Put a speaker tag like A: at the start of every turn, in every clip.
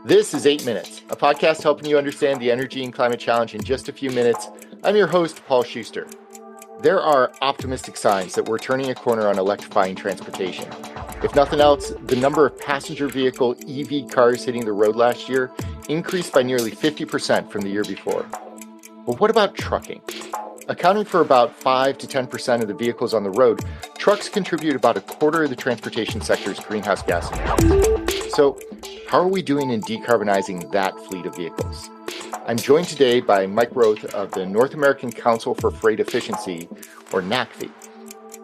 A: This is 8 Minutes, a podcast helping you understand the energy and climate challenge in just a few minutes. I'm your host, Paul Schuster. There are optimistic signs that we're turning a corner on electrifying transportation. If nothing else, the number of passenger vehicle EV cars hitting the road last year increased by nearly 50% from the year before. But what about trucking? Accounting for about 5 to 10% of the vehicles on the road, trucks contribute about a quarter of the transportation sector's greenhouse gas emissions. So, how are we doing in decarbonizing that fleet of vehicles? I'm joined today by Mike Roeth of the North American Council for Freight Efficiency, or NACFE.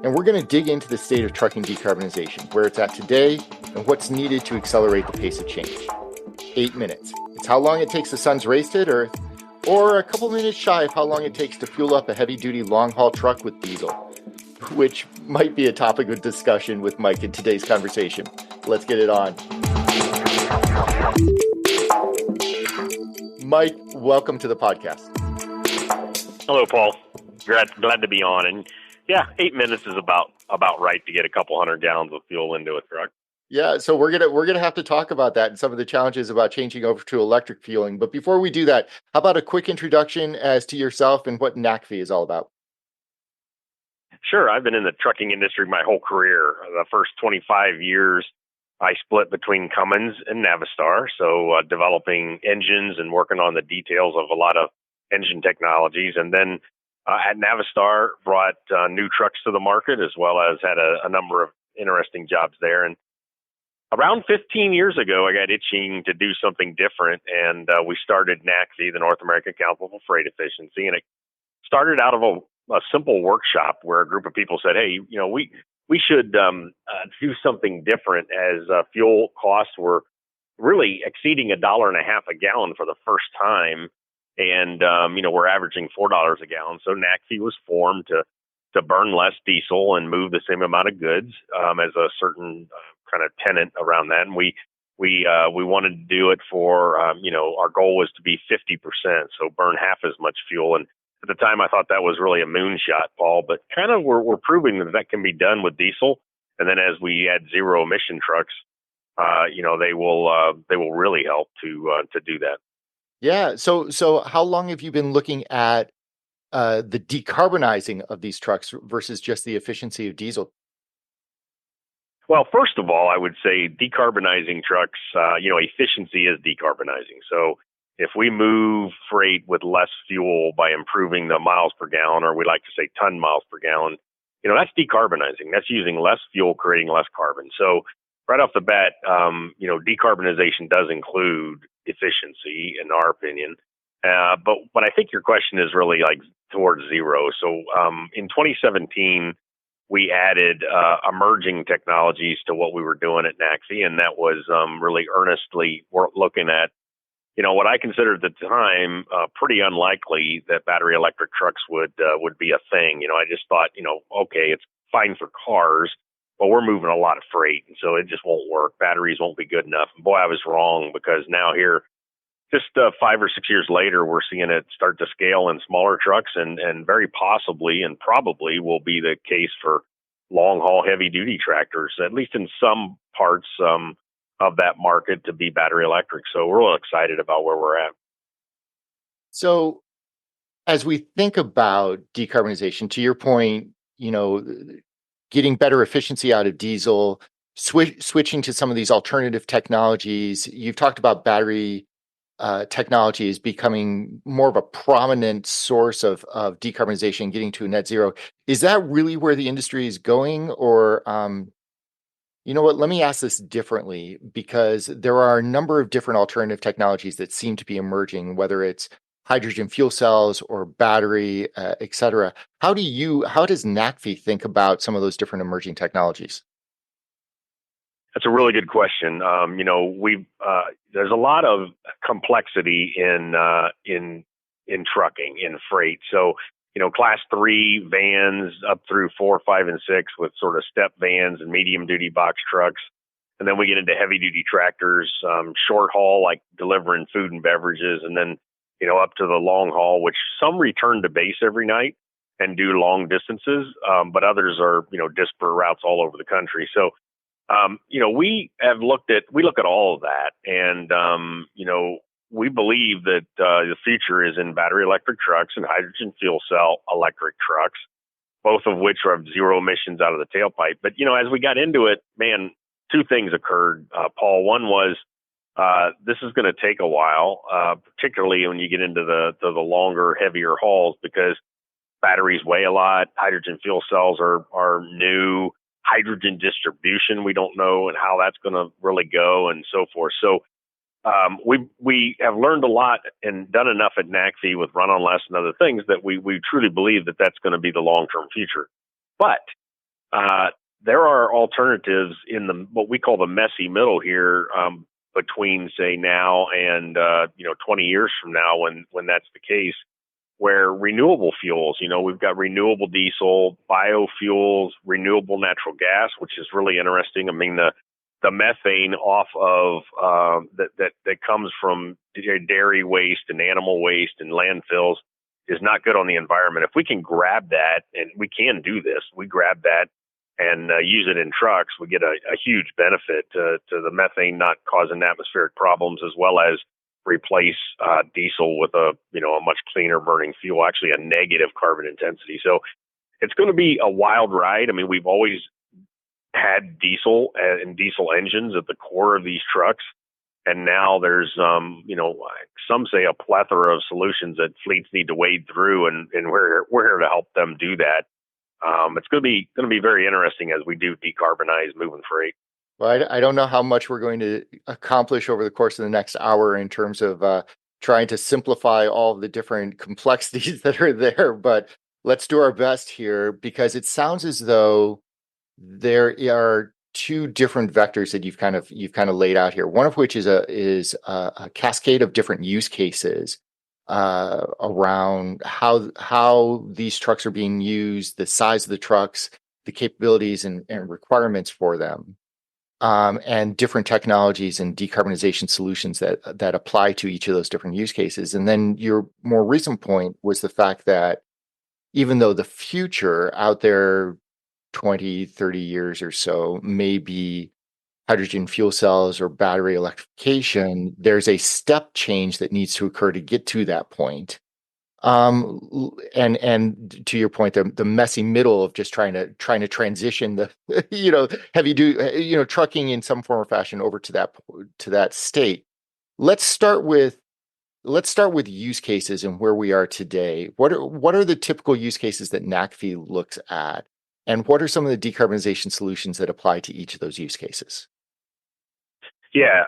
A: And we're going to dig into the state of trucking decarbonization, where it's at today, and what's needed to accelerate the pace of change. 8 minutes. It's how long it takes the sun's race to hit Earth, or a couple minutes shy of how long it takes to fuel up a heavy-duty long-haul truck with diesel, which might be a topic of discussion with Mike in today's conversation. Let's get it on. Mike, welcome to the podcast.
B: Hello, Paul. Glad to be on. And yeah, 8 minutes is about right to get a couple 100 gallons of fuel into a truck.
A: Yeah, so we're gonna have to talk about that and some of the challenges about changing over to electric fueling. But before we do that, how about a quick introduction as to yourself and what NACFE is all about?
B: Sure. I've been in the trucking industry my whole career. The first 25 years, I split between Cummins and Navistar. So developing engines and working on the details of a lot of engine technologies. And then at Navistar, brought new trucks to the market, as well as had a number of interesting jobs there. And around 15 years ago, I got itching to do something different, and we started NACFE, the North American Council for Freight Efficiency, and it started out of a simple workshop where a group of people said, "Hey, we should do something different," as fuel costs were really exceeding $1.50 a gallon for the first time, and we're averaging $4 a gallon. So NACFE was formed to burn less diesel and move the same amount of goods as a certain kind of tenant around that. And we wanted to do it for, our goal was to be 50%, so burn half as much fuel. And at the time, I thought that was really a moonshot, Paul, but kind of we're proving that can be done with diesel. And then as we add zero emission trucks, they will really help to do that.
A: Yeah. So how long have you been looking at the decarbonizing of these trucks versus just the efficiency of diesel?
B: Well, first of all, I would say decarbonizing trucks, efficiency is decarbonizing. So if we move freight with less fuel by improving the miles per gallon, or we like to say ton miles per gallon, that's decarbonizing. That's using less fuel, creating less carbon. So right off the bat, decarbonization does include efficiency, in our opinion. But I think your question is really like towards zero. So in 2017, we added emerging technologies to what we were doing at NACFE, and that was really earnestly looking at, what I considered at the time pretty unlikely that battery electric trucks would be a thing. I just thought, okay, it's fine for cars, but we're moving a lot of freight, and so it just won't work. Batteries won't be good enough. And boy, I was wrong, because now here, just 5 or 6 years later, we're seeing it start to scale in smaller trucks, and very possibly and probably will be the case for long-haul heavy-duty tractors, at least in some parts of that market, to be battery electric. So we're real excited about where we're at.
A: So as we think about decarbonization, to your point, getting better efficiency out of diesel, switching to some of these alternative technologies, you've talked about battery technology is becoming more of a prominent source of decarbonization, getting to a net zero. Is that really where the industry is going? Or, let me ask this differently, because there are a number of different alternative technologies that seem to be emerging, whether it's hydrogen fuel cells or battery, et cetera. How does NACFE think about some of those different emerging technologies?
B: That's a really good question. There's a lot of complexity in trucking, in freight. So, class 3 vans up through 4, 5, and 6 with sort of step vans and medium duty box trucks. And then we get into heavy duty tractors, short haul, like delivering food and beverages. And then, up to the long haul, which some return to base every night and do long distances. But others are, disparate routes all over the country. So We look at all of that, and we believe that the future is in battery electric trucks and hydrogen fuel cell electric trucks, both of which have zero emissions out of the tailpipe. But as we got into it, man, two things occurred, Paul. One was this is going to take a while, particularly when you get into the longer, heavier hauls, because batteries weigh a lot. Hydrogen fuel cells are new. Hydrogen distribution, we don't know, and how that's going to really go, and so forth. So we have learned a lot and done enough at NACFE with run on less and other things that we truly believe that that's going to be the long-term future. But there are alternatives in what we call the messy middle here, between say now and 20 years from now, when that's the case, where renewable fuels, we've got renewable diesel, biofuels, renewable natural gas, which is really interesting. I mean, the methane off of that comes from dairy waste and animal waste and landfills is not good on the environment. If we can grab that, and we can do this, we grab that and use it in trucks, we get a huge benefit to the methane not causing atmospheric problems, as well as replace diesel with a much cleaner burning fuel, actually a negative carbon intensity. So it's going to be a wild ride. I mean, we've always had diesel and diesel engines at the core of these trucks, and now there's some say a plethora of solutions that fleets need to wade through, and we're here to help them do that. It's going to be very interesting as we do decarbonize moving freight.
A: Well, I don't know how much we're going to accomplish over the course of the next hour in terms of trying to simplify all of the different complexities that are there, but let's do our best here, because it sounds as though there are two different vectors that you've kind of laid out here. One of which is a cascade of different use cases around how these trucks are being used, the size of the trucks, the capabilities and requirements for them. And different technologies and decarbonization solutions that apply to each of those different use cases. And then your more recent point was the fact that even though the future out there 20, 30 years or so may be hydrogen fuel cells or battery electrification, there's a step change that needs to occur to get to that point. And to your point, the messy middle of just trying to transition the heavy trucking in some form or fashion over to that state. Let's start with use cases and where we are today. What are the typical use cases that NACFE looks at, and what are some of the decarbonization solutions that apply to each of those use cases?
B: Yeah,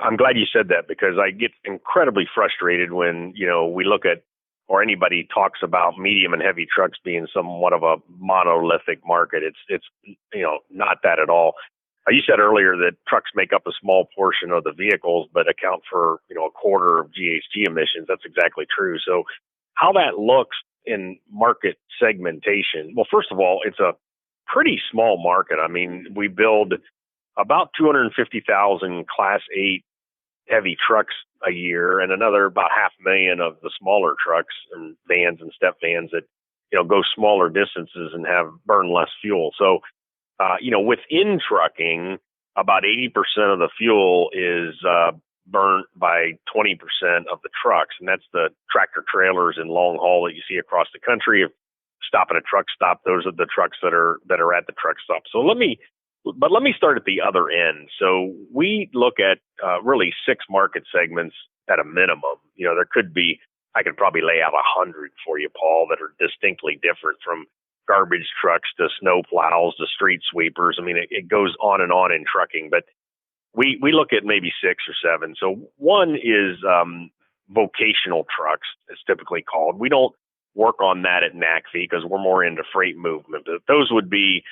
B: I'm glad you said that, because I get incredibly frustrated when we look at, or anybody talks about medium and heavy trucks being somewhat of a monolithic market. It's not that at all. You said earlier that trucks make up a small portion of the vehicles, but account for a quarter of GHG emissions. That's exactly true. So how that looks in market segmentation? Well, first of all, it's a pretty small market. I mean, we build about 250,000 Class 8 heavy trucks a year, and another about 500,000 of the smaller trucks and vans and step vans that go smaller distances and burn less fuel. So within trucking, about 80% of the fuel is burnt by 20% of the trucks, and that's the tractor trailers and long haul that you see across the country. If stop at a truck stop, those are the trucks that are at the truck stop. So let me start at the other end. So we look at really 6 market segments at a minimum. There could be, I could probably lay out 100 for you, Paul, that are distinctly different, from garbage trucks to snow plows to street sweepers. I mean, it goes on and on in trucking, but we look at maybe 6 or 7. So one is vocational trucks, it's typically called. We don't work on that at NACFE because we're more into freight movement. But those would be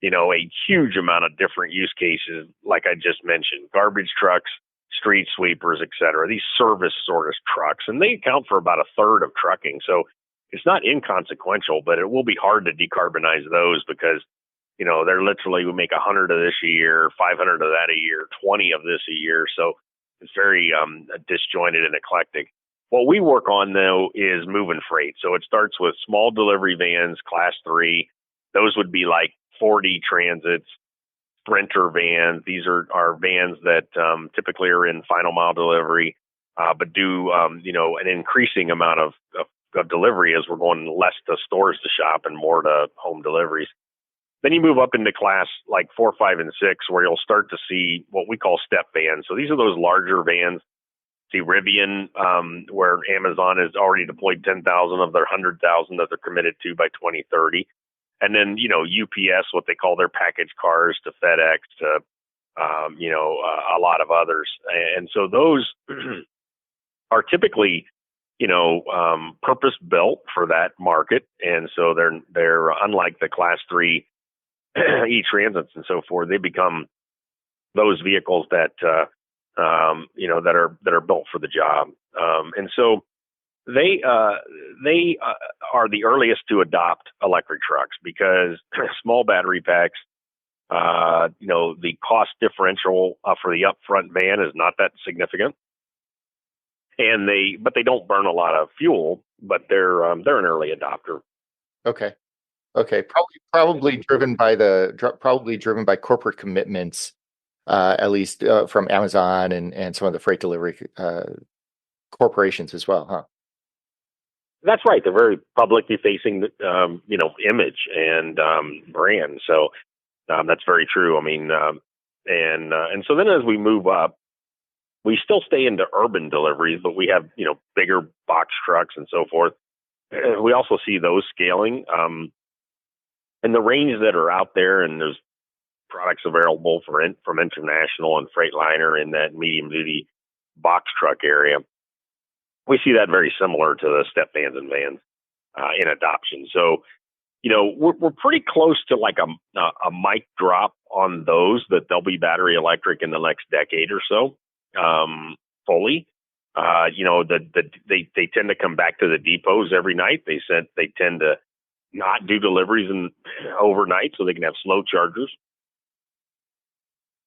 B: a huge amount of different use cases, like I just mentioned: garbage trucks, street sweepers, et cetera. These service sort of trucks, and they account for about a third of trucking. So it's not inconsequential, but it will be hard to decarbonize those because, they're literally, we make 100 of this a year, 500 of that a year, 20 of this a year. So it's very disjointed and eclectic. What we work on, though, is moving freight. So it starts with small delivery vans, Class 3. Those would be like 4D transits, Sprinter vans. These are vans that typically are in final mile delivery, but do an increasing amount of delivery as we're going less to stores to shop and more to home deliveries. Then you move up into class like 4, 5, and 6, where you'll start to see what we call step vans. So these are those larger vans. See Rivian, where Amazon has already deployed 10,000 of their 100,000 that they're committed to by 2030. And then, UPS, what they call their package cars, to FedEx, to, a lot of others. And so those are typically, purpose built for that market. And so they're unlike the class 3 e-transits and so forth. They become those vehicles that, that are built for the job. And so they are the earliest to adopt electric trucks because small battery packs, the cost differential for the upfront van is not that significant. And they don't burn a lot of fuel, but they're an early adopter.
A: Okay. Probably driven by corporate commitments, at least from Amazon and some of the freight delivery corporations as well, huh?
B: That's right. They're very publicly facing, image and brand. So that's very true. I mean, and so then as we move up, we still stay into urban deliveries, but we have bigger box trucks and so forth. We also see those scaling, and the range that are out there, and there's products available from International and Freightliner in that medium duty box truck area. We see that very similar to the step vans and vans in adoption. So, we're pretty close to like a mic drop on those, that they'll be battery electric in the next decade or so, fully. They tend to come back to the depots every night. They tend to not do deliveries overnight, so they can have slow chargers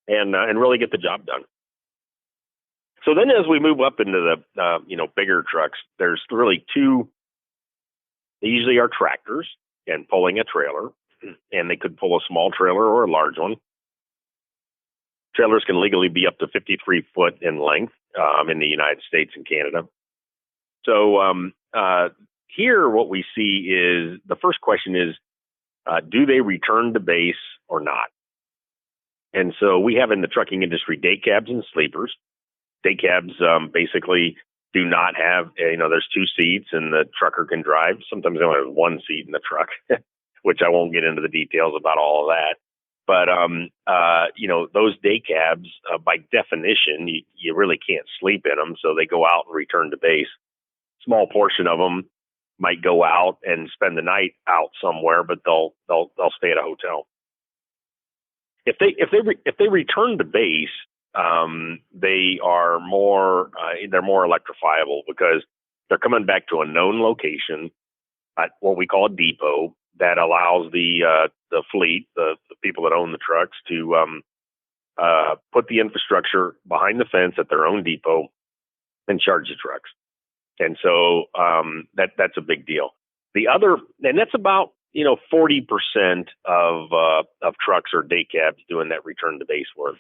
B: and really get the job done. So then as we move up into the, bigger trucks, there's really two. They usually are tractors and pulling a trailer, and they could pull a small trailer or a large one. Trailers can legally be up to 53 foot in length in the United States and Canada. So here what we see is, the first question is, do they return to base or not? And so we have in the trucking industry day cabs and sleepers. Day cabs basically do not have, there's 2 seats and the trucker can drive. Sometimes they only have 1 seat in the truck, which I won't get into the details about all of that. But, those day cabs, by definition, you really can't sleep in them. So they go out and return to base. Small portion of them might go out and spend the night out somewhere, but they'll stay at a hotel. If they return to base, they are they're more electrifiable because they're coming back to a known location at what we call a depot that allows the fleet, the people that own the trucks, to put the infrastructure behind the fence at their own depot and charge the trucks. And so that's a big deal. The other, and that's about 40% of trucks or day cabs doing that return to base work.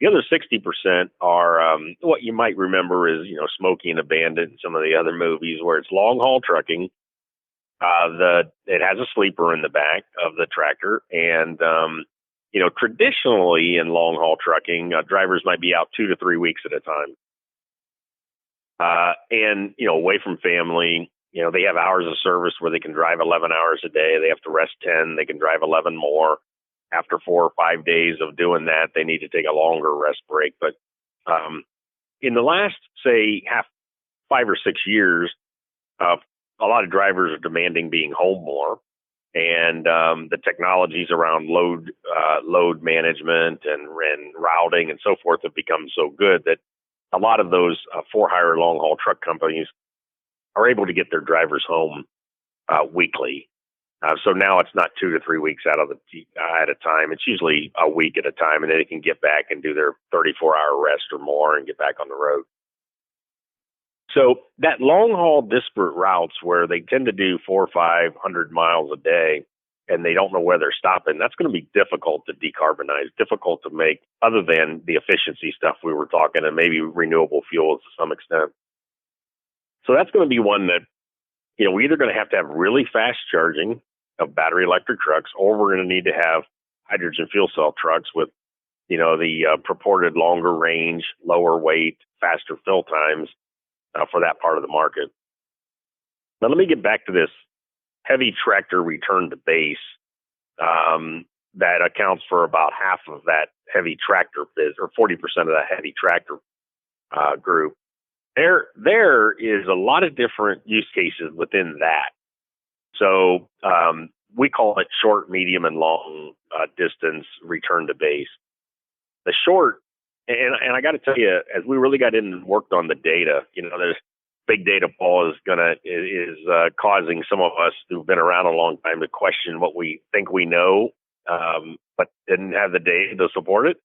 B: The other 60% are what you might remember is Smokey and the Bandit and some of the other movies where it's long haul trucking. It has a sleeper in the back of the tractor, and traditionally in long haul trucking, drivers might be out 2 to 3 weeks at a time, and away from family. They have hours of service where they can drive 11 hours a day. They have to rest 10. They can drive 11 more. After 4 or 5 days of doing that, they need to take a longer rest break. But in the last, say, 5 or 6 years, a lot of drivers are demanding being home more, and the technologies around load management and routing and so forth have become so good that a lot of those for-hire long-haul truck companies are able to get their drivers home weekly. So now it's not 2 to 3 weeks at a time. It's usually a week at a time, and then they can get back and do their 34-hour rest or more and get back on the road. So that long haul disparate routes where they tend to do 400 or 500 miles a day, and they don't know where they're stopping, that's going to be difficult to decarbonize, difficult to make, other than the efficiency stuff we were talking and maybe renewable fuels to some extent. So that's going to be one that, we're either going to have really fast charging of battery electric trucks, or we're going to need to have hydrogen fuel cell trucks with, the purported longer range, lower weight, faster fill times for that part of the market. Now, let me get back to this heavy tractor return to base that accounts for about half of that heavy tractor biz, or 40% of that heavy tractor group. There is a lot of different use cases within that. So we call it short, medium, and long distance return to base. The short, and I got to tell you, as we really got in and worked on the data, there's big data, Paul, is causing some of us who've been around a long time to question what we think we know, but didn't have the data to support it.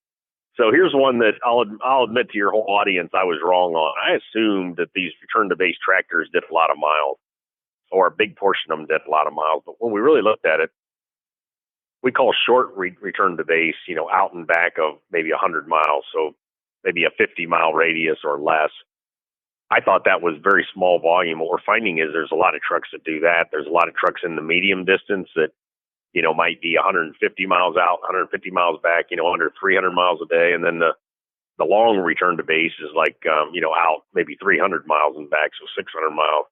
B: So here's one that I'll admit to your whole audience I was wrong on. I assumed that these return to base tractors did a lot of miles, or a big portion of them did a lot of miles. But when we really looked at it, we call short return to base, out and back of maybe 100 miles. So maybe a 50-mile radius or less. I thought that was very small volume. What we're finding is there's a lot of trucks that do that. There's a lot of trucks in the medium distance that, might be 150 miles out, 150 miles back, under 300 miles a day. And then the long return to base is like, out maybe 300 miles and back, so 600 miles.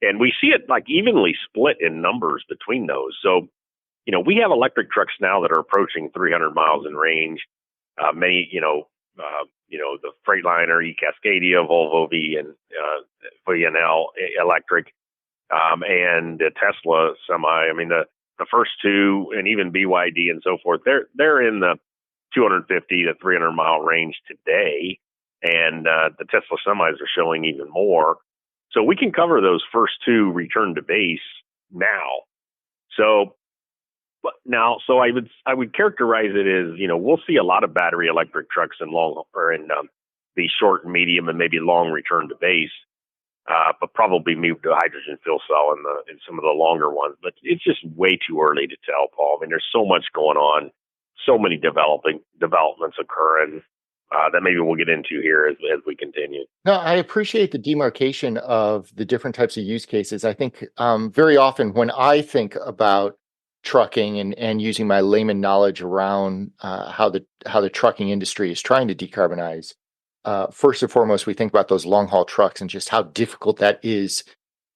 B: And we see it like evenly split in numbers between those. So, we have electric trucks now that are approaching 300 miles in range. Many, the Freightliner, eCascadia, Volvo V, and VNL electric, and the Tesla semi. I mean, the first two, and even BYD and so forth, they're in the 250 to 300 mile range today, and the Tesla semis are showing even more. So we can cover those first two return to base now. So I would characterize it as, we'll see a lot of battery electric trucks in the short and medium and maybe long return to base, but probably move to hydrogen fuel cell in some of the longer ones. But it's just way too early to tell, Paul. I mean, there's so much going on, so many developments occurring that maybe we'll get into here as we continue.
A: No, I appreciate the demarcation of the different types of use cases. I think very often when I think about trucking and using my layman knowledge around how the trucking industry is trying to decarbonize, first and foremost, we think about those long haul trucks and just how difficult that is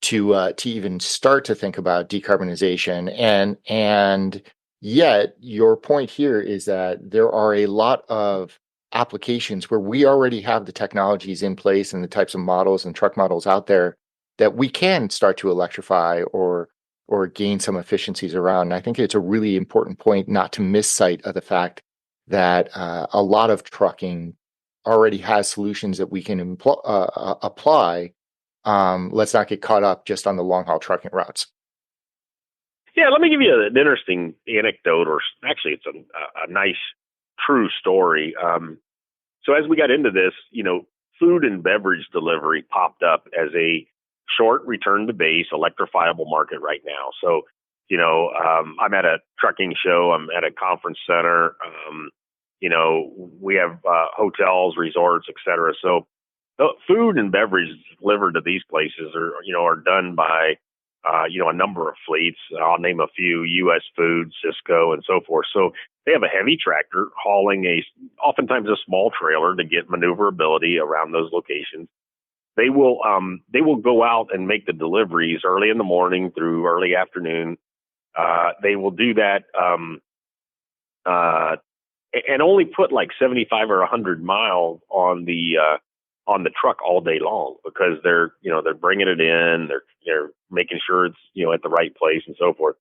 A: to even start to think about decarbonization. And yet, your point here is that there are a lot of applications where we already have the technologies in place and the types of models and truck models out there that we can start to electrify or gain some efficiencies around. And I think it's a really important point not to miss sight of the fact that a lot of trucking already has solutions that we can apply. Let's not get caught up just on the long haul trucking routes.
B: Yeah, let me give you an interesting anecdote, or actually it's a nice, true story. So as we got into this, food and beverage delivery popped up as a short return to base electrifiable market right now. So, I'm at a trucking show, I'm at a conference center, we have hotels, resorts, et cetera. So food and beverage delivered to these places are done by, a number of fleets. I'll name a few: U.S. Foods, Cisco, and so forth. So they have a heavy tractor hauling oftentimes a small trailer to get maneuverability around those locations. They will go out and make the deliveries early in the morning through early afternoon. They will do that and only put like 75 or 100 miles on the truck all day long, because they're bringing it in, they're making sure it's at the right place and so forth.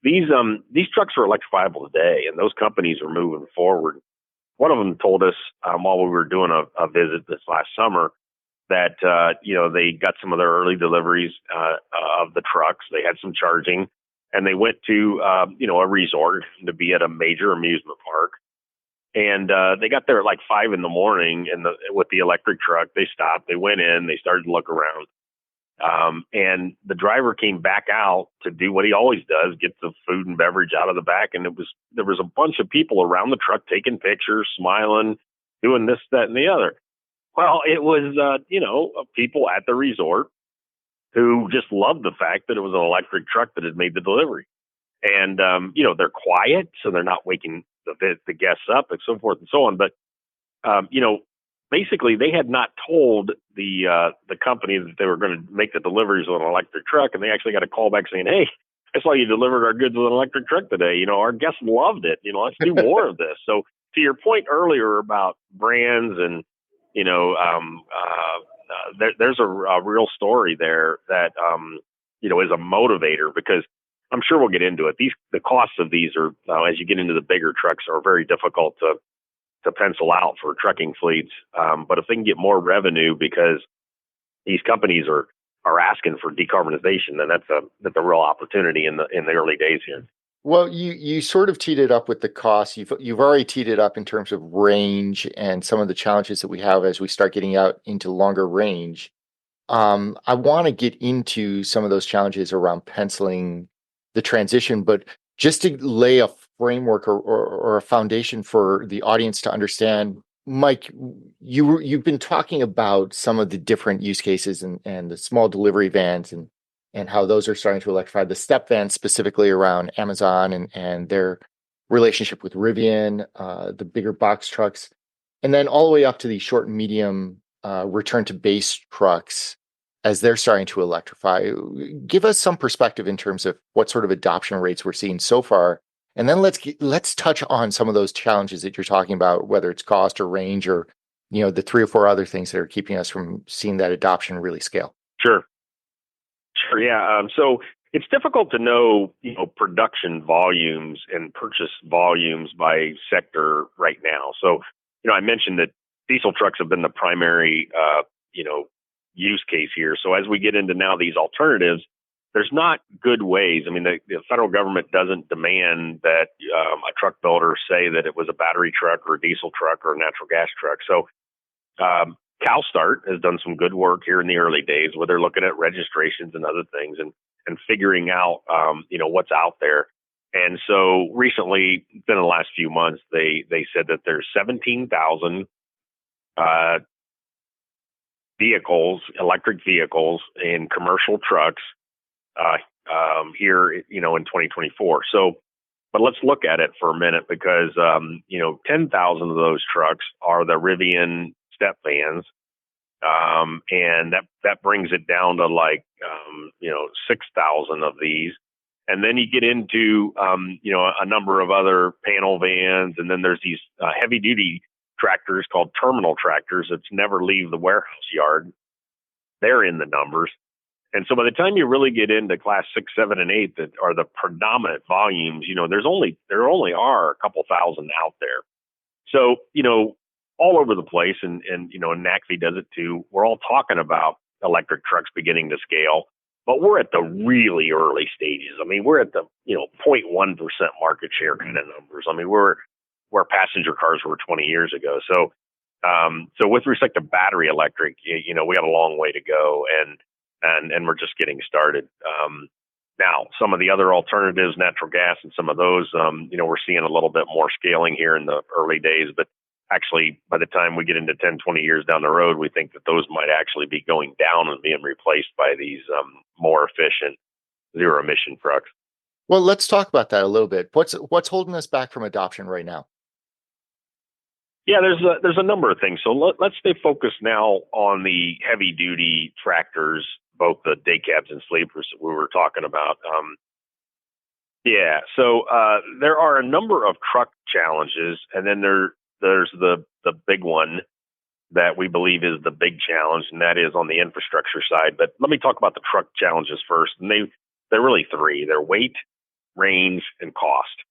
B: These trucks are electrifiable today, and those companies are moving forward. One of them told us while we were doing a visit this last summer that they got some of their early deliveries of the trucks. They had some charging, and they went to a resort to be at a major amusement park. And they got there at like 5 a.m. and with the electric truck. They stopped, they went in, they started to look around. And the driver came back out to do what he always does, get the food and beverage out of the back. And there was a bunch of people around the truck taking pictures, smiling, doing this, that, and the other. Well, it was, people at the resort who just loved the fact that it was an electric truck that had made the delivery. And, they're quiet, so they're not waking the guests up and so forth and so on. But, basically they had not told the company that they were going to make the deliveries on an electric truck. And they actually got a call back saying, "Hey, I saw you delivered our goods with an electric truck today. Our guests loved it. Let's do more of this." So to your point earlier about brands and, there's a real story there that, is a motivator, because I'm sure we'll get into it. The costs of these are, as you get into the bigger trucks, are very difficult to pencil out for trucking fleets. But if they can get more revenue because these companies are asking for decarbonization, then that's a real opportunity in the early days here.
A: Well, you sort of teed it up with the cost. You've already teed it up in terms of range and some of the challenges that we have as we start getting out into longer range. I want to get into some of those challenges around penciling the transition, but just to lay a framework or a foundation for the audience to understand, Mike, you've been talking about some of the different use cases and the small delivery vans and how those are starting to electrify, the step vans specifically around Amazon and their relationship with Rivian, the bigger box trucks, and then all the way up to the short and medium return to base trucks as they're starting to electrify. Give us some perspective in terms of what sort of adoption rates we're seeing so far. And then let's touch on some of those challenges that you're talking about, whether it's cost or range or, the 3 or 4 other things that are keeping us from seeing that adoption really scale.
B: Sure. Yeah. So it's difficult to know, production volumes and purchase volumes by sector right now. So, I mentioned that diesel trucks have been the primary, use case here. So as we get into now these alternatives, there's not good ways. I mean, the federal government doesn't demand that a truck builder say that it was a battery truck or a diesel truck or a natural gas truck. So CalSTART has done some good work here in the early days where they're looking at registrations and other things and figuring out, what's out there. And so recently, within the last few months, they said that there's 17,000 electric vehicles in commercial trucks here, in 2024. So, but let's look at it for a minute because, 10,000 of those trucks are the Rivian step vans. And that brings it down to 6,000 of these. And then you get into, a number of other panel vans. And then there's these heavy duty tractors called terminal tractors that never leave the warehouse yard. They're in the numbers. And so by the time you really get into class 6, 7, and 8 that are the predominant volumes, there only are a couple thousand out there. So, all over the place, and NACFE does it too. We're all talking about electric trucks beginning to scale, but we're at the really early stages. I mean, we're at the 0.1% market share kind of numbers. I mean, we're where passenger cars were 20 years ago. So, so with respect to battery electric, we got a long way to go, and we're just getting started. Now, some of the other alternatives, natural gas, and some of those, we're seeing a little bit more scaling here in the early days, but actually, by the time we get into 10, 20 years down the road, we think that those might actually be going down and being replaced by these more efficient zero emission trucks.
A: Well, let's talk about that a little bit. What's holding us back from adoption right now?
B: Yeah, there's a number of things. So let's stay focused now on the heavy duty tractors, both the day cabs and sleepers that we were talking about. So there are a number of truck challenges, and then there's the big one that we believe is the big challenge, and that is on the infrastructure side. But let me talk about the truck challenges first, and they're really 3. They're weight, range, and cost.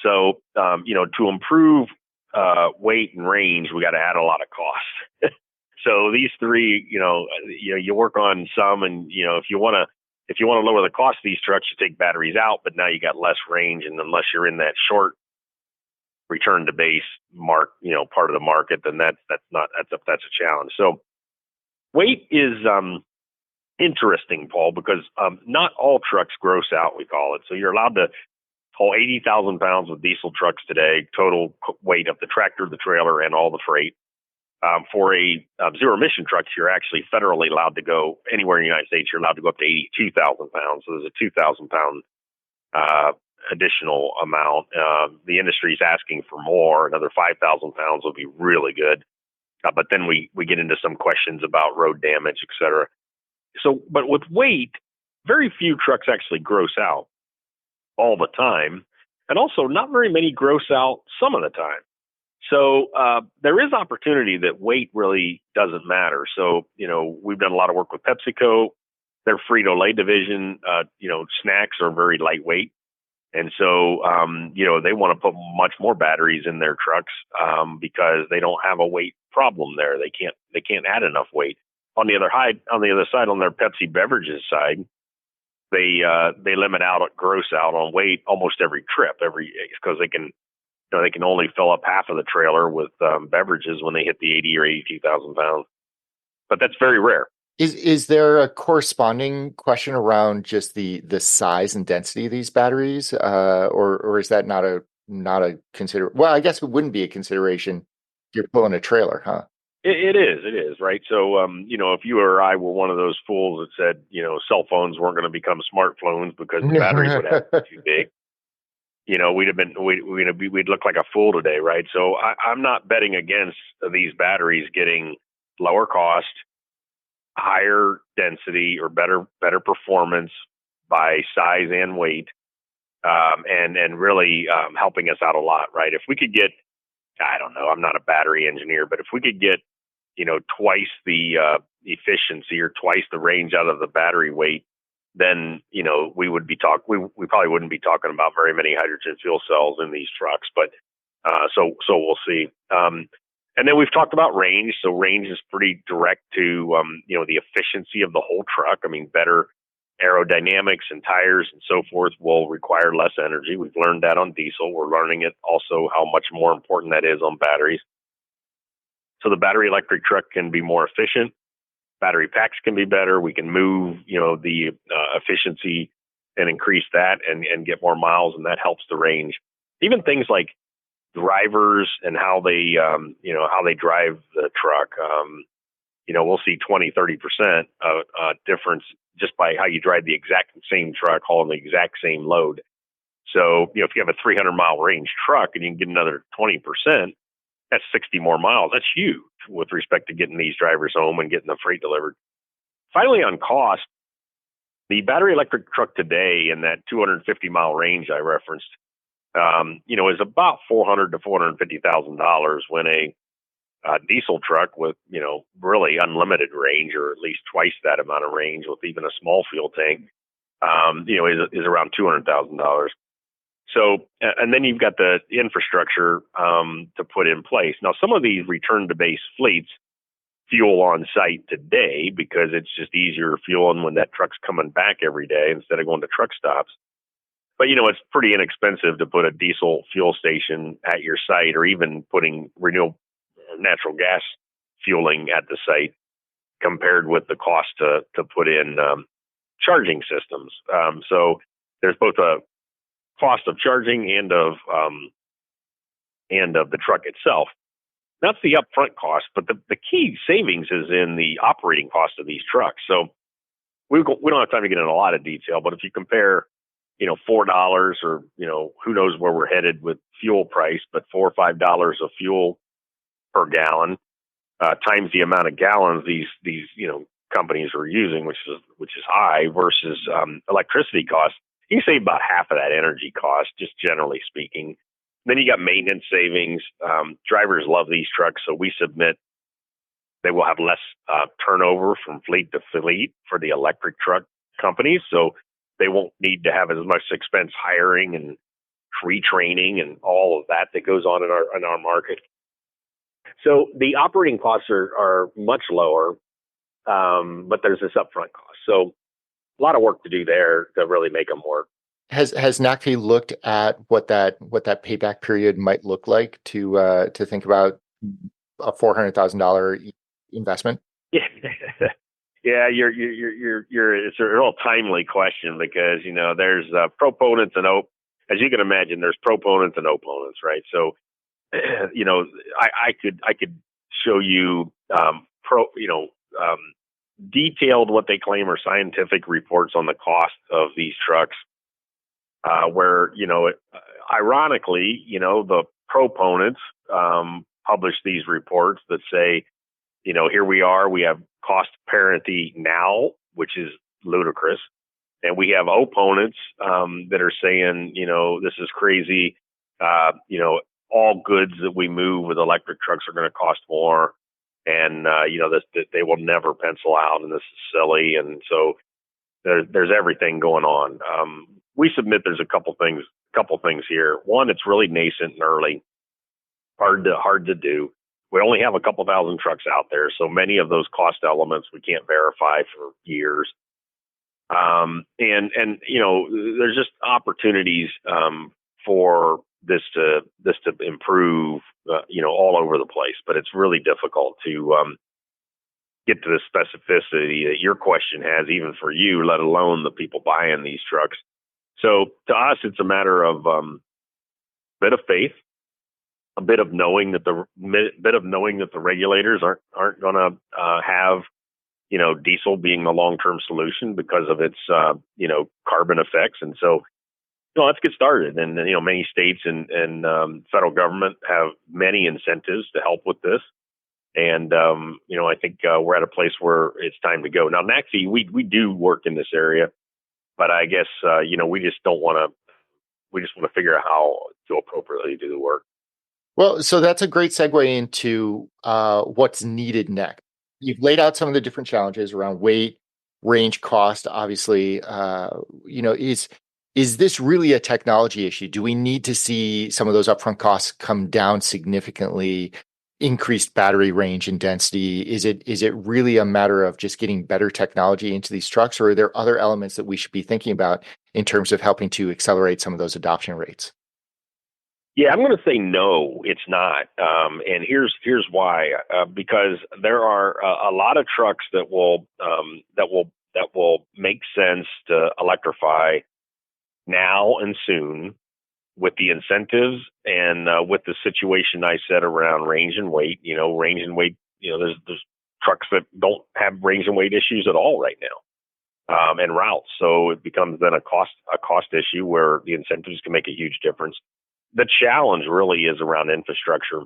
B: So to improve weight and range, we got to add a lot of cost. So these 3, you work on some, and if you want to lower the cost of these trucks, you take batteries out, but now you got less range, and unless you're in that short return to base part of the market, then that's a challenge. So weight is interesting, Paul, because not all trucks gross out, we call it. So you're allowed to haul 80,000 pounds with diesel trucks today, total weight of the tractor, the trailer, and all the freight. For a zero emission trucks, you're actually federally allowed to go anywhere in the United States. You're allowed to go up to 82,000 pounds. So there's a 2,000 pound additional amount. The industry is asking for more. Another 5,000 pounds would be really good. But then we get into some questions about road damage, et cetera. So, but with weight, very few trucks actually gross out all the time. And also not very many gross out some of the time. So there is opportunity that weight really doesn't matter. So, we've done a lot of work with PepsiCo. Their Frito-Lay division, snacks are very lightweight. And so, they want to put much more batteries in their trucks because they don't have a weight problem there. They can't add enough weight. On the other side, on their Pepsi beverages side, they limit out gross out on weight almost every trip, because they can only fill up half of the trailer with beverages when they hit the 80 or 82,000 pounds. But that's very rare.
A: Is there a corresponding question around just the size and density of these batteries, or is that not a Well, I guess it wouldn't be a consideration if you're pulling a trailer, huh?
B: It is, right? So, if you or I were one of those fools that said, cell phones weren't going to become smartphones because the batteries would have to be too big, we'd look like a fool today, right? So I'm not betting against these batteries getting lower cost, higher density, or better performance by size and weight, and really helping us out a lot, right? If we could get, I don't know, I'm not a battery engineer, but if we could get, twice the efficiency or twice the range out of the battery weight, then, we probably wouldn't be talking about very many hydrogen fuel cells in these trucks, but so we'll see. And then we've talked about range. So range is pretty direct to, the efficiency of the whole truck. I mean, better aerodynamics and tires and so forth will require less energy. We've learned that on diesel. We're learning it also how much more important that is on batteries. So the battery electric truck can be more efficient. Battery packs can be better. We can move, the efficiency and increase that and get more miles, and that helps the range. Even things like drivers and how they drive the truck. We'll see 20-30% difference just by how you drive the exact same truck hauling the exact same load. So, if you have a 300-mile range truck and you can get another 20%, that's 60 more miles. That's huge with respect to getting these drivers home and getting the freight delivered. Finally, on cost, the battery electric truck today in that 250-mile range I referenced, is about $400,000 to $450,000 when a diesel truck with, really unlimited range, or at least twice that amount of range with even a small fuel tank, is around $200,000. So, and then you've got the infrastructure to put in place. Now, some of these return to base fleets fuel on site today because it's just easier fueling when that truck's coming back every day instead of going to truck stops. But, it's pretty inexpensive to put a diesel fuel station at your site, or even putting renewable natural gas fueling at the site compared with the cost to put in charging systems. So there's both a cost of charging and of the truck itself. That's the upfront cost, but the key savings is in the operating cost of these trucks. So we don't have time to get into a lot of detail, but if you compare, $4 or, who knows where we're headed with fuel price, but $4 or $5 of fuel per gallon times the amount of gallons these companies are using, which is high, versus electricity costs, you can save about half of that energy cost, just generally speaking. Then you got maintenance savings. Drivers love these trucks, so we submit they will have less turnover from fleet to fleet for the electric truck companies. So they won't need to have as much expense hiring and retraining and all of that goes on in our market. So the operating costs are much lower, but there's this upfront cost. So a lot of work to do there to really make them work.
A: Has NACFE looked at what that payback period might look like to think about a $400,000 investment?
B: Yeah, Yeah, it's a real timely question because there's proponents and as you can imagine, there's proponents and opponents, right? So I could show you detailed what they claim are scientific reports on the cost of these trucks, where ironically, the proponents publish these reports that say, here we are, we have cost parity now, which is ludicrous. And we have opponents that are saying, this is crazy. All goods that we move with electric trucks are going to cost more. And, this they will never pencil out, and this is silly. And so there's everything going on. We submit there's a couple things here. One, it's really nascent and early, hard to do. We only have a couple thousand trucks out there, so many of those cost elements we can't verify for years. And there's just opportunities for this to improve, all over the place. But it's really difficult to get to the specificity that your question has, even for you, let alone the people buying these trucks. So to us, it's a matter of bit of faith, a bit of knowing that the regulators aren't going to have diesel being the long-term solution because of its carbon effects. And so let's get started. And many states and federal government have many incentives to help with this. And I think we're at a place where it's time to go. Now, NACFE, we do work in this area, but I guess we just want to figure out how to appropriately do the work.
A: Well, so that's a great segue into what's needed next. You've laid out some of the different challenges around weight, range, cost. Obviously, is this really a technology issue? Do we need to see some of those upfront costs come down significantly? Increased battery range and density? Is it really a matter of just getting better technology into these trucks, or are there other elements that we should be thinking about in terms of helping to accelerate some of those adoption rates?
B: Yeah, I'm going to say no, it's not. And here's why. Because there are a lot of trucks that will make sense to electrify now and soon, with the incentives and with the situation I said around range and weight. There's trucks that don't have range and weight issues at all right now, and routes. So it becomes then a cost issue where the incentives can make a huge difference. The challenge really is around infrastructure,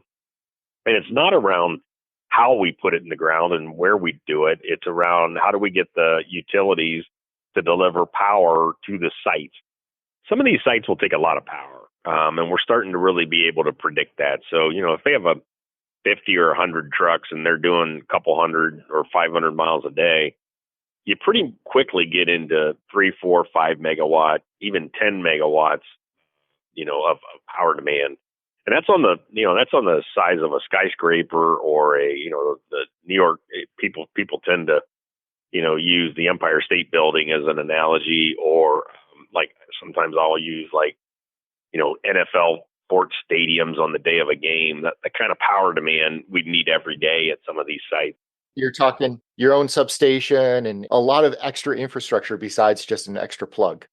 B: and it's not around how we put it in the ground and where we do it. It's around how do we get the utilities to deliver power to the sites. Some of these sites will take a lot of power, and we're starting to really be able to predict that. So, if they have a 50 or 100 trucks and they're doing a couple hundred or 500 miles a day, you pretty quickly get into 3, 4, 5 megawatt, even 10 megawatts, of power demand. And that's on the size of a skyscraper or the New York people tend to, use the Empire State Building as an analogy, or like sometimes I'll use NFL sports stadiums on the day of a game. That the kind of power demand we need every day at some of these sites.
A: You're talking your own substation and a lot of extra infrastructure besides just an extra plug.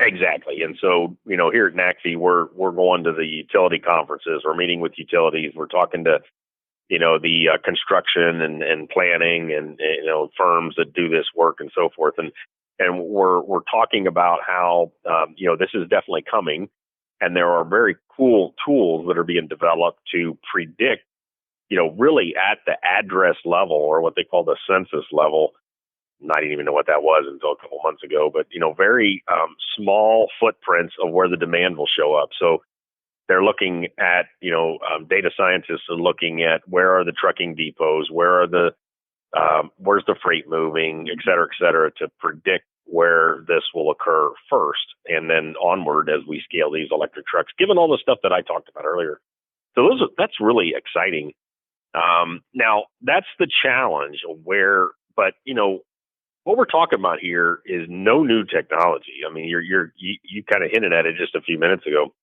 B: Exactly. And so, here at NACFE, we're going to the utility conferences. We're meeting with utilities. We're talking to, the construction and planning and, firms that do this work and so forth. And we're talking about how, this is definitely coming. And there are very cool tools that are being developed to predict, really at the address level, or what they call the census level. I didn't even know what that was until a couple months ago, but, very small footprints of where the demand will show up. So they're looking at, data scientists are looking at where are the trucking depots, where's the freight moving, et cetera, to predict where this will occur first, and then onward as we scale these electric trucks, given all the stuff that I talked about earlier. So that's really exciting. Now that's the challenge but what we're talking about here is no new technology. I mean, you kind of hinted at it just a few minutes ago.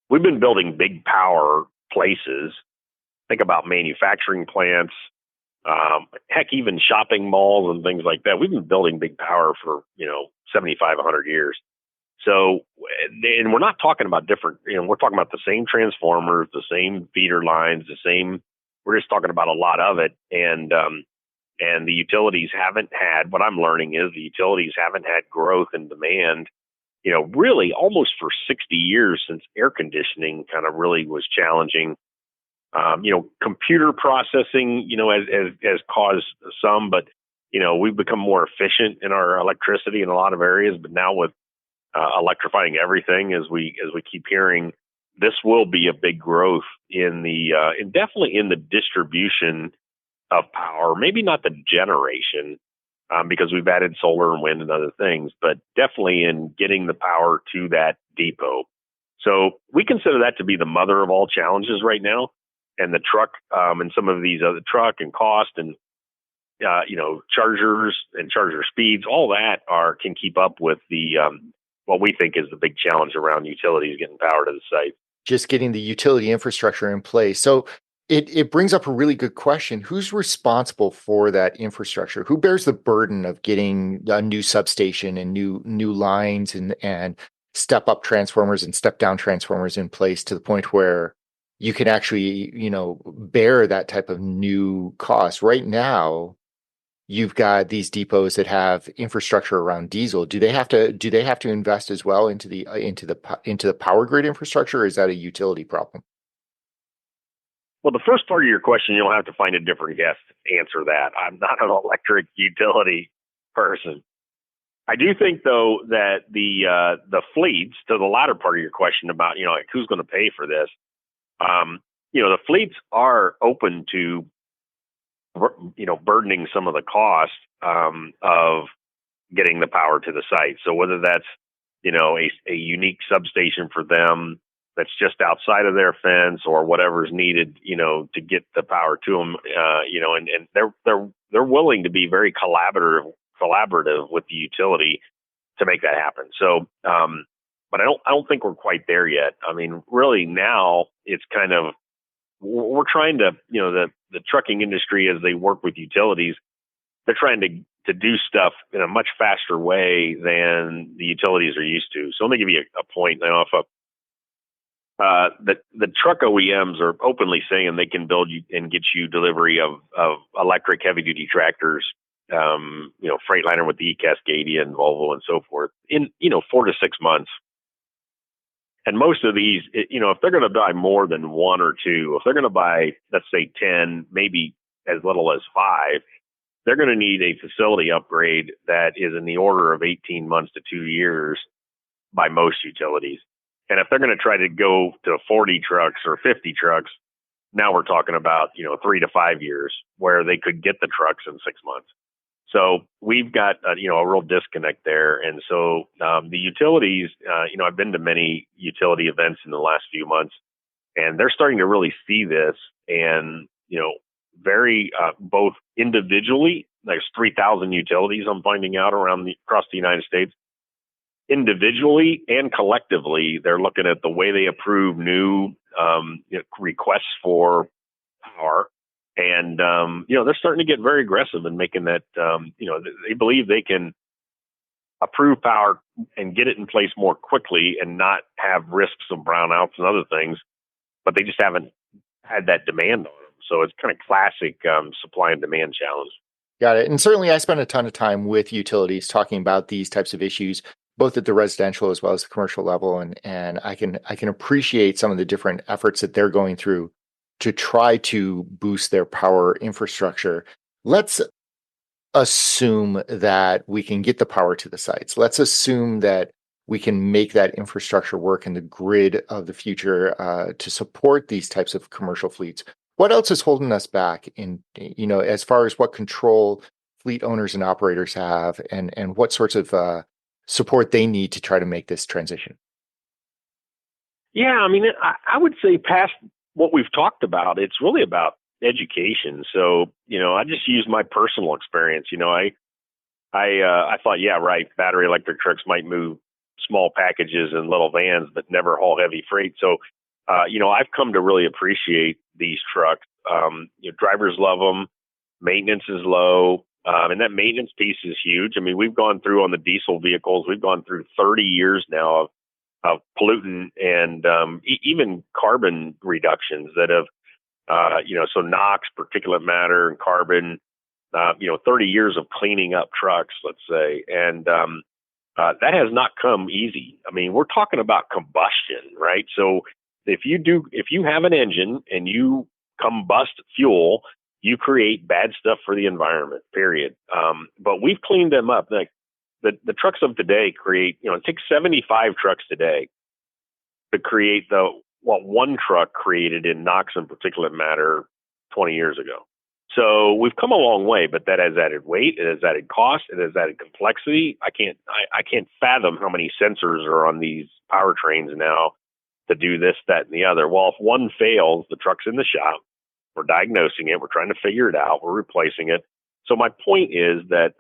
B: We've been building big power places. Think about manufacturing plants, heck, even shopping malls and things like that. We've been building big power for 75, 100 years. So, and we're not talking about different. We're talking about the same transformers, the same feeder lines, the same. We're just talking about a lot of it, and the utilities haven't had. What I'm learning is the utilities haven't had growth in demand. Really almost for 60 years since air conditioning kind of really was challenging. Computer processing, has caused some, but we've become more efficient in our electricity in a lot of areas. But now with electrifying everything, as we keep hearing, this will be a big growth in definitely in the distribution of power. Maybe not the generation, because we've added solar and wind and other things, but definitely in getting the power to that depot. So we consider that to be the mother of all challenges right now. And the truck, and some of these other truck and cost and chargers and charger speeds, all that can keep up with the what we think is the big challenge around utilities getting power to the site.
A: Just getting the utility infrastructure in place. So it brings up a really good question. Who's responsible for that infrastructure? Who bears the burden of getting a new substation and new lines and step up transformers and step down transformers in place to the point where you can actually, bear that type of new cost? Right now, you've got these depots that have infrastructure around diesel. Do they have to invest as well into the power grid infrastructure, or is that a utility problem?
B: Well, the first part of your question, you'll have to find a different guest to answer that. I'm not an electric utility person. I do think, though, that the fleets, to the latter part of your question about who's going to pay for this, the fleets are open to burdening some of the cost of getting the power to the site. So whether that's a unique substation for them that's just outside of their fence, or whatever's needed to get the power to them, and they're willing to be very collaborative with the utility to make that happen. So, but I don't think we're quite there yet. I mean, really now it's kind of, we're trying to, the trucking industry, as they work with utilities, they're trying to do stuff in a much faster way than the utilities are used to. So let me give you a point. The truck OEMs are openly saying they can build you and get you delivery of electric heavy duty tractors, Freightliner with the E-Cascadia and Volvo and so forth, in 4 to 6 months. And most of these, if they're going to buy more than one or two, if they're going to buy, let's say 10, maybe as little as 5, they're going to need a facility upgrade that is in the order of 18 months to 2 years by most utilities. And if they're going to try to go to 40 trucks or 50 trucks, now we're talking about, 3 to 5 years where they could get the trucks in 6 months. So we've got, a real disconnect there. And so the utilities, I've been to many utility events in the last few months, and they're starting to really see this. And, very both individually, there's 3,000 utilities I'm finding out across the United States. Individually and collectively, they're looking at the way they approve new requests for power. And, they're starting to get very aggressive in making that, they believe they can approve power and get it in place more quickly and not have risks of brownouts and other things, but they just haven't had that demand on them. So it's kind of classic supply and demand challenge.
A: Got it. And certainly I spend a ton of time with utilities talking about these types of issues, both at the residential as well as the commercial level. And I can appreciate some of the different efforts that they're going through to try to boost their power infrastructure. Let's assume that we can get the power to the sites. Let's assume that we can make that infrastructure work in the grid of the future to support these types of commercial fleets. What else is holding us back as far as what control fleet owners and operators have, and what sorts of support they need to try to make this transition?
B: Yeah, I mean, I would say past what we've talked about, it's really about education. So, I just use my personal experience. I thought, yeah, right, battery electric trucks might move small packages in little vans, but never haul heavy freight. So, I've come to really appreciate these trucks. Drivers love them. Maintenance is low. And that maintenance piece is huge. I mean, we've gone through on the diesel vehicles, we've gone through 30 years now of pollutant and even carbon reductions that have, so NOx, particulate matter, and carbon, 30 years of cleaning up trucks, let's say. And that has not come easy. I mean, we're talking about combustion, right? So if you have an engine and you combust fuel, you create bad stuff for the environment, period. But we've cleaned them up. Like the trucks of today create, it takes 75 trucks today to create what one truck created in NOx and particulate matter 20 years ago. So we've come a long way, but that has added weight, it has added cost, it has added complexity. I can't fathom how many sensors are on these powertrains now to do this, that, and the other. Well, if one fails, the truck's in the shop. We're diagnosing it. We're trying to figure it out. We're replacing it. So my point is that,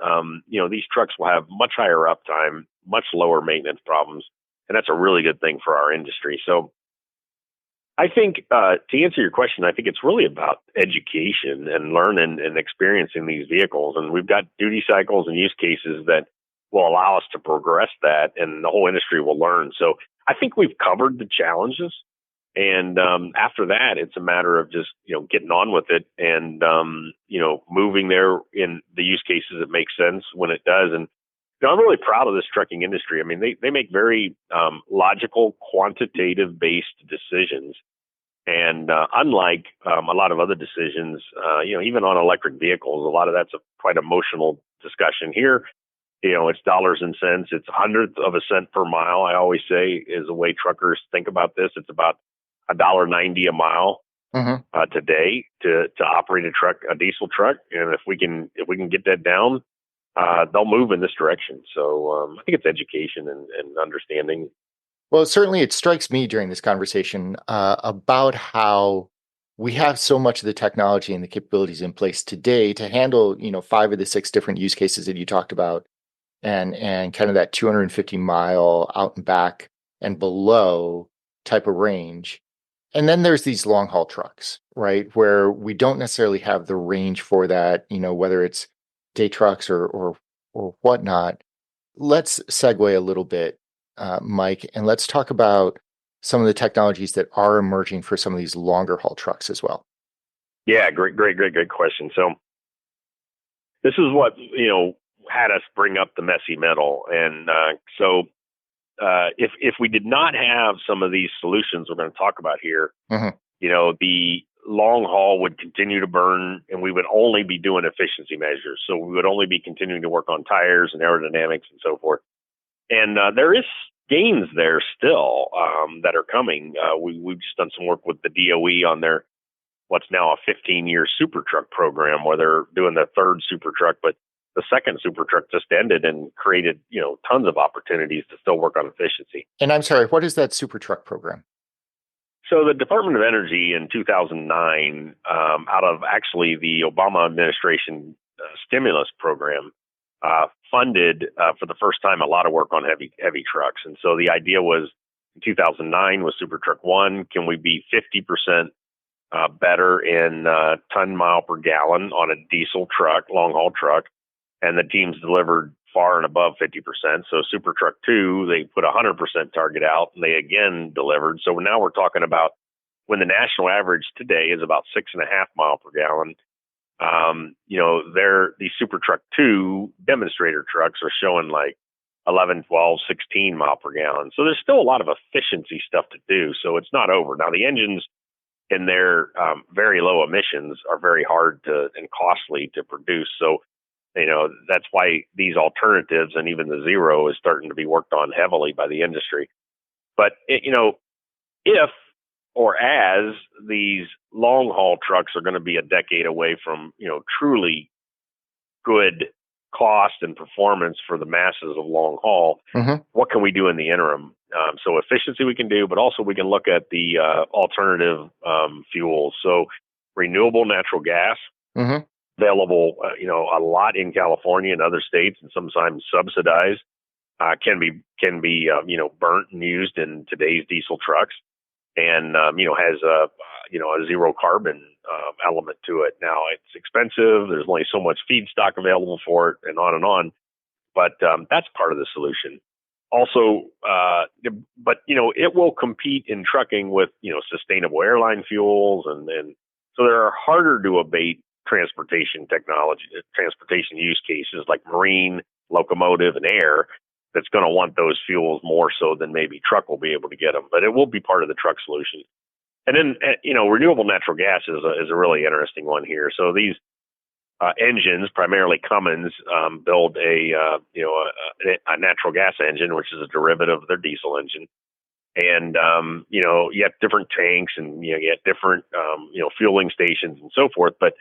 B: these trucks will have much higher uptime, much lower maintenance problems, and that's a really good thing for our industry. So I think to answer your question, I think it's really about education and learning and experiencing these vehicles. And we've got duty cycles and use cases that will allow us to progress that, and the whole industry will learn. So I think we've covered the challenges. And after that, it's a matter of just, getting on with it and, moving there in the use cases that make sense when it does. And I'm really proud of this trucking industry. I mean, they make very logical, quantitative-based decisions. And unlike a lot of other decisions, even on electric vehicles, a lot of that's a quite emotional discussion. Here, it's dollars and cents. It's hundredth of a cent per mile, I always say, is the way truckers think about this. It's about $1.90 a mile today to operate a diesel truck. And if we can get that down, they'll move in this direction. So I think it's education and understanding.
A: Well, certainly it strikes me during this conversation about how we have so much of the technology and the capabilities in place today to handle, 5 of the 6 different use cases that you talked about, and kind of that 250 mile out and back and below type of range. And then there's these long haul trucks, right, where we don't necessarily have the range for that, whether it's day trucks or whatnot. Let's segue a little bit, Mike, and let's talk about some of the technologies that are emerging for some of these longer haul trucks as well.
B: Yeah, great question. So this is what, had us bring up the messy middle. And if we did not have some of these solutions we're going to talk about here, the long haul would continue to burn, and we would only be doing efficiency measures. So we would only be continuing to work on tires and aerodynamics and so forth. And there is gains there still that are coming. We've just done some work with the DOE on their what's now a 15-year super truck program, where they're doing the third super truck, but the second super truck just ended and created, tons of opportunities to still work on efficiency.
A: And I'm sorry, what is that super truck program?
B: So the Department of Energy in 2009, out of actually the Obama administration stimulus program, funded for the first time a lot of work on heavy trucks. And so the idea was in 2009 with Super Truck 1, can we be 50% better in ton mile per gallon on a diesel truck, long haul truck? And the teams delivered far and above 50%. So Super Truck 2, they put a 100% target out, and they again delivered. So now we're talking about when the national average today is about 6.5 mile per gallon. These Super Truck 2 demonstrator trucks are showing like 11, 12, 16 mile per gallon. So there's still a lot of efficiency stuff to do. So it's not over. Now the engines in their very low emissions are very hard and costly to produce. So that's why these alternatives and even the zero is starting to be worked on heavily by the industry. But, if or as these long haul trucks are going to be a decade away from, truly good cost and performance for the masses of long haul, what can we do in the interim? So efficiency we can do, but also we can look at the alternative fuels. So renewable natural gas. Available, a lot in California and other states, and sometimes subsidized, can be burnt and used in today's diesel trucks. and has a zero carbon element to it. Now it's expensive. There's only so much feedstock available for it, and on and on. But that's part of the solution. Also, but it will compete in trucking with sustainable airline fuels, and so there are harder to abate transportation use cases like marine, locomotive, and air. That's going to want those fuels more so than maybe truck will be able to get them, but it will be part of the truck solution. And then, renewable natural gas is a really interesting one here. So these engines, primarily Cummins, build a natural gas engine, which is a derivative of their diesel engine. And, you have different tanks and you get different, fueling stations and so forth. But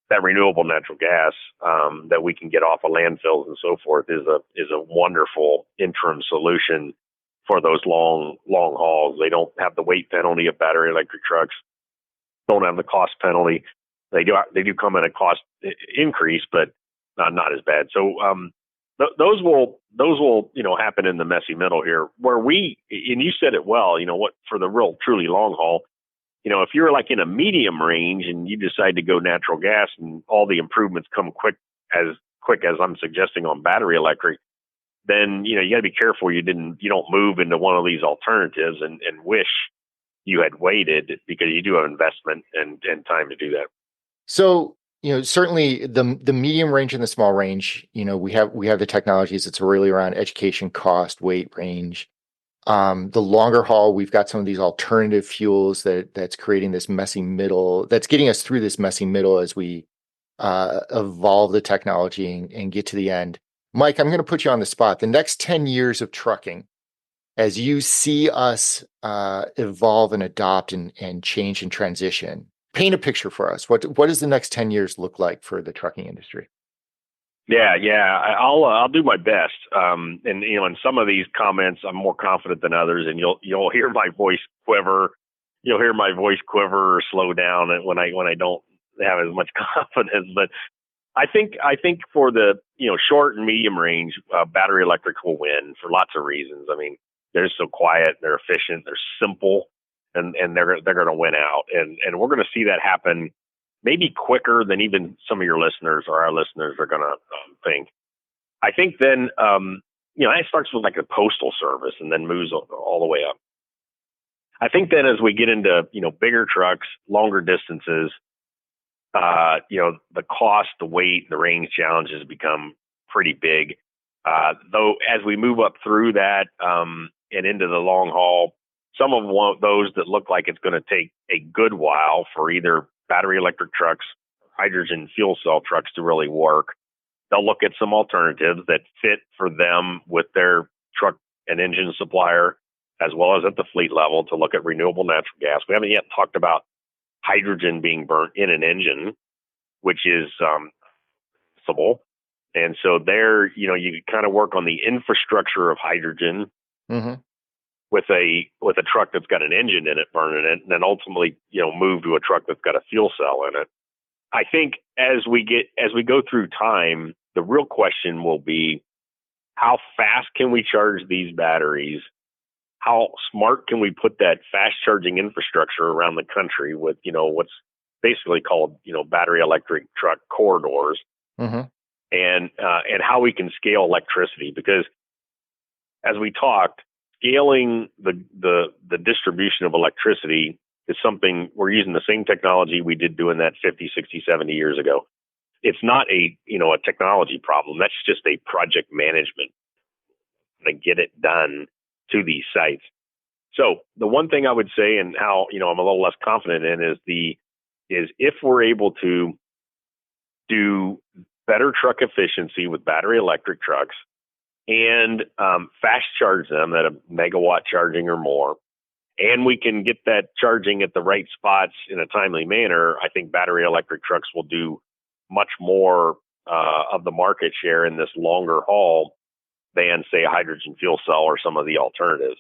B: that renewable natural gas that we can get off of landfills and so forth is a wonderful interim solution for those long hauls. They don't have the weight penalty of battery electric trucks, don't have the cost penalty. They do come at a cost increase, but not as bad. So those will happen in the messy middle here, where and you said it well. What for the real truly long haul. If you're like in a medium range and you decide to go natural gas and all the improvements come quick as I'm suggesting on battery electric, then you got to be careful you don't move into one of these alternatives and wish you had waited, because you do have investment and time to do that.
A: So, certainly the medium range and the small range, we have the technologies. It's really around education, cost, weight, range. The longer haul, we've got some of these alternative fuels that's creating this messy middle, that's getting us through this messy middle as we evolve the technology and get to the end. Mike, I'm going to put you on the spot. The next 10 years of trucking, as you see us evolve and adopt and change and transition, paint a picture for us. What does the next 10 years look like for the trucking industry?
B: Yeah, I'll do my best. And in some of these comments, I'm more confident than others, and you'll hear my voice quiver. You'll hear my voice quiver or slow down when I don't have as much confidence. But I think for the short and medium range, battery electric will win for lots of reasons. I mean, they're so quiet, they're efficient, they're simple, and they're going to win out. And we're going to see that happen maybe quicker than even some of your listeners or our listeners are going to think. I think then, it starts with like a postal service and then moves all the way up. I think then as we get into, bigger trucks, longer distances, the cost, the weight, the range challenges become pretty big. Though as we move up through that and into the long haul, some of those that look like it's going to take a good while for either battery electric trucks, hydrogen fuel cell trucks to really work. They'll look at some alternatives that fit for them with their truck and engine supplier, as well as at the fleet level, to look at renewable natural gas. We haven't yet talked about hydrogen being burnt in an engine, which is possible. And so there, you kind of work on the infrastructure of hydrogen. Mm-hmm. with a truck that's got an engine in it burning it, and then ultimately, move to a truck that's got a fuel cell in it. I think as we go through time, the real question will be, how fast can we charge these batteries? How smart can we put that fast charging infrastructure around the country with, what's basically called, battery electric truck corridors, mm-hmm. and how we can scale electricity, because as we talked, scaling the distribution of electricity is something we're using the same technology we did doing that 50, 60, 70 years ago. It's not a technology problem. That's just a project management to get it done to these sites. So the one thing I would say, and how, I'm a little less confident in, is if we're able to do better truck efficiency with battery electric trucks, and fast charge them at a megawatt charging or more, and we can get that charging at the right spots in a timely manner, I think battery electric trucks will do much more of the market share in this longer haul than, say, a hydrogen fuel cell or some of the alternatives.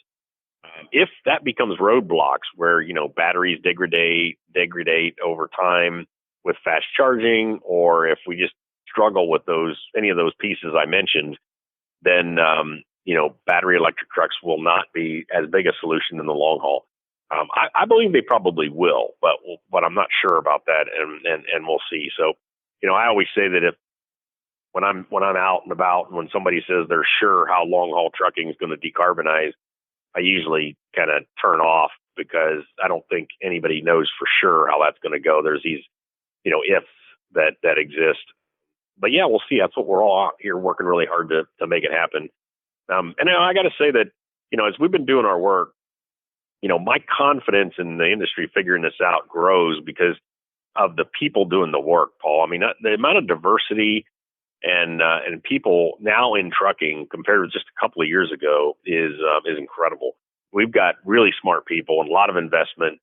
B: If that becomes roadblocks where, batteries degrade over time with fast charging, or if we just struggle with any of those pieces I mentioned, then battery electric trucks will not be as big a solution in the long haul. I believe they probably will, but I'm not sure about that, and we'll see. So, I always say that if when I'm out and about, and when somebody says they're sure how long haul trucking is going to decarbonize, I usually kind of turn off, because I don't think anybody knows for sure how that's going to go. There's these, ifs that exist. But yeah, we'll see. That's what we're all out here working really hard to make it happen. And I got to say that, as we've been doing our work, my confidence in the industry figuring this out grows because of the people doing the work, Paul. I mean, the amount of diversity and people now in trucking compared to just a couple of years ago is incredible. We've got really smart people and a lot of investment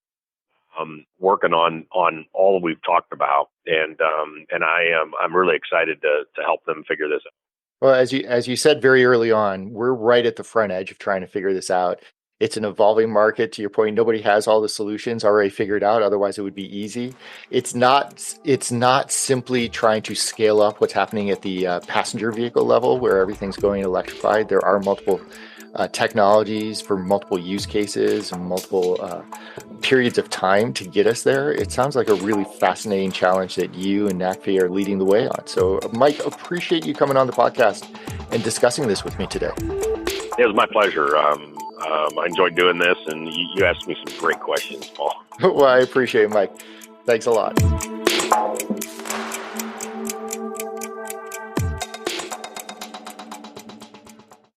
B: working on all we've talked about, and I'm really excited to help them figure this out.
A: Well, as you said very early on, we're right at the front edge of trying to figure this out. It's an evolving market. To your point, nobody has all the solutions already figured out. Otherwise, it would be easy. It's not simply trying to scale up what's happening at the passenger vehicle level, where everything's going electrified. There are multiple technologies for multiple use cases and multiple periods of time to get us there. It sounds like a really fascinating challenge that you and NACFE are leading the way on. So, Mike, appreciate you coming on the podcast and discussing this with me today.
B: It was my pleasure. I enjoyed doing this, and you asked me some great questions, Paul.
A: Well, I appreciate it, Mike. Thanks a lot.